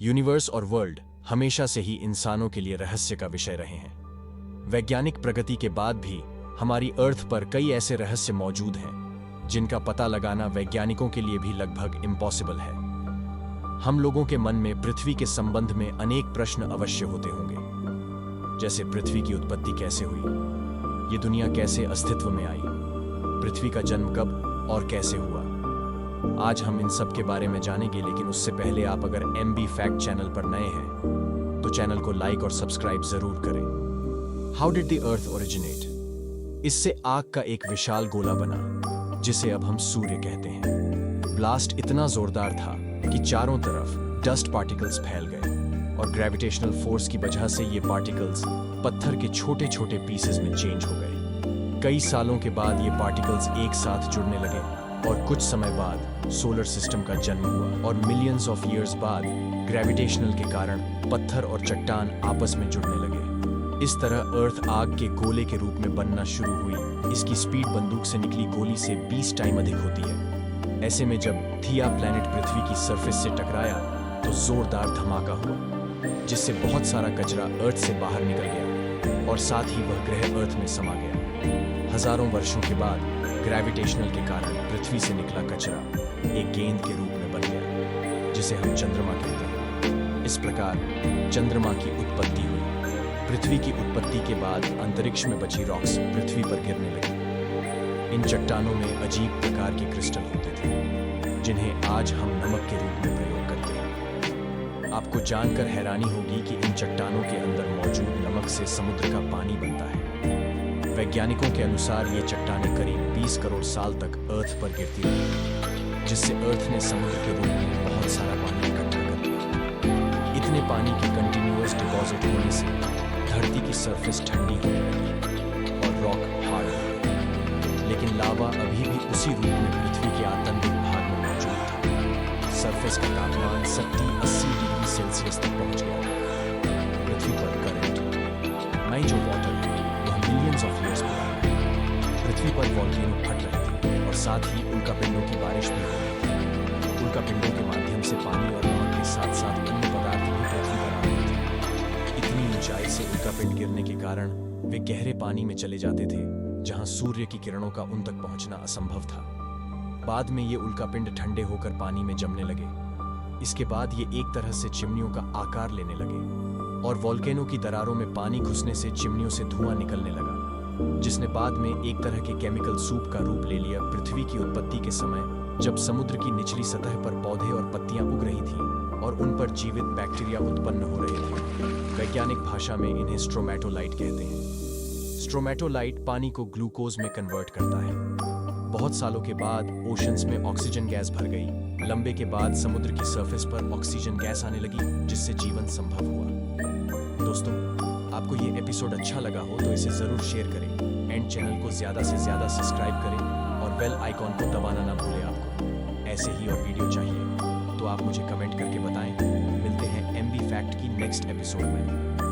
Universe और world हमेशा से ही इंसानों के लिए रहस्य का विषय रहे हैं। वैज्ञानिक प्रगति के बाद भी हमारी अर्थ पर कई ऐसे रहस्य मौजूद हैं जिनका पता लगाना वैज्ञानिकों के लिए भी लगभग इम्पॉसिबल है। हम लोगों के मन में पृथ्वी के संबंध में अनेक प्रश्न अवश्य होते होंगे, जैसे पृथ्वी की उत्पत्ति कैसे हुई, ये दुनिया कैसे अस्तित्व में आई, पृथ्वी का जन्म कब और कैसे हुआ। आज हम इन सब के बारे में जानेंगे, लेकिन उससे पहले आप अगर MB फैक्ट चैनल पर नए हैं तो चैनल को लाइक और सब्सक्राइब जरूर करें। How did the earth originate? इससे आग का एक विशाल गोला बना जिसे अब हम सूर्य कहते हैं। ब्लास्ट इतना जोरदार था कि चारों तरफ डस्ट पार्टिकल्स फैल गए और ग्रेविटेशनल फोर्स की वजह से ये पार्टिकल्स पत्थर के छोटे छोटे पीसेस में चेंज हो गए। कई सालों के बाद ये पार्टिकल्स एक साथ जुड़ने लगे और कुछ समय बाद सोलर सिस्टम का जन्म हुआ और मिलियंस ऑफ ईयर्स बाद ग्रेविटेशनल के कारण पत्थर और चट्टान आपस में जुड़ने लगे। इस तरह अर्थ आग के गोले के रूप में बनना शुरू हुई। इसकी स्पीड बंदूक से निकली गोली से 20 टाइम अधिक होती है। ऐसे में जब थिया प्लैनेट पृथ्वी की सरफेस से टकराया तो जोरदार धमाका हुआ, जिससे बहुत सारा कचरा अर्थ से बाहर निकल गया और साथ ही वह ग्रह अर्थ में समा गया। हजारों वर्षों के बाद ग्रेविटेशनल के कारण पृथ्वी से निकला कचरा एक गेंद के रूप में बन गया, जिसे हम चंद्रमा कहते हैं। इस प्रकार चंद्रमा की उत्पत्ति हुई। पृथ्वी की उत्पत्ति के बाद अंतरिक्ष में बची रॉक्स पृथ्वी पर गिरने लगी। इन चट्टानों में अजीब प्रकार के क्रिस्टल होते थे, जिन्हें आज हम नमक के रूप में प्रयोग करते हैं। आपको जानकर हैरानी होगी कि इन चट्टानों के अंदर मौजूद नमक से समुद्र का पानी बनता है। वैज्ञानिकों के अनुसार ये चट्टानें करीब 20 करोड़ साल तक अर्थ पर गिरती रही, जिससे अर्थ ने समुद्र के रूप में बहुत सारा पानी इकट्ठा कर लिया। इतने पानी के कंटिन्यूअस डिपॉजिट होने से धरती की सरफेस ठंडी होने लगी और रॉक हार्ड हो गया। लेकिन लावा अभी भी उसी रूप में पृथ्वी के आतंरिक भाग में मौजूद था। सरफेस का तापमान 70-80 डिग्री सेल्सियस तक पहुंच गया था। पृथ्वी पर करंट नहीं, जो वाटर है, मिलियंस ऑफ ईयर्स पुराना है। पृथ्वी पर वॉल्केनो फट रहे थे और साथ ही उल्कापिंडों की बारिश भी हो रही थी। उल्कापिंडों के माध्यम से पानी और नमक के साथ साथ अन्य पदार्थ भी पृथ्वी पर आ रहे थे। इतनी ऊंचाई से उल्कापिंड गिरने के कारण वे गहरे पानी में चले जाते थे, जहां सूर्य की किरणों का उन तक पहुंचना असंभव था। बाद में ये उल्कापिंड ठंडे होकर पानी में जमने लगे। इसके बाद ये एक तरह से चिमनियों का आकार लेने लगे और वॉल्केनो की दरारों में पानी घुसने से चिमनियों से धुआं निकलने लगा, जिसने बाद में एक तरह के केमिकल सूप का रूप ले लिया। पृथ्वी की उत्पत्ति के समय जब समुद्र की निचली सतह पर पौधे और पत्तियां उग रही थीं और उन पर जीवित बैक्टीरिया उत्पन्न हो रहे थे, वैज्ञानिक भाषा में इन्हें स्ट्रोमेटोलाइट कहते हैं। स्ट्रोमेटोलाइट पानी को ग्लूकोज में कन्वर्ट करता है। बहुत सालों के बाद ओशंस में ऑक्सीजन गैस भर गई। लंबे के बाद समुद्र की सरफेस पर ऑक्सीजन गैस आने लगी, जिससे जीवन संभव हुआ। दोस्तों, आपको ये एपिसोड अच्छा लगा हो तो इसे जरूर शेयर करें, एंड चैनल को ज्यादा से ज्यादा सब्सक्राइब करें और बेल आइकॉन को दबाना ना भूलें। आपको ऐसे ही और वीडियो चाहिए तो आप मुझे कमेंट करके बताएं। मिलते हैं MB फैक्ट की नेक्स्ट एपिसोड में।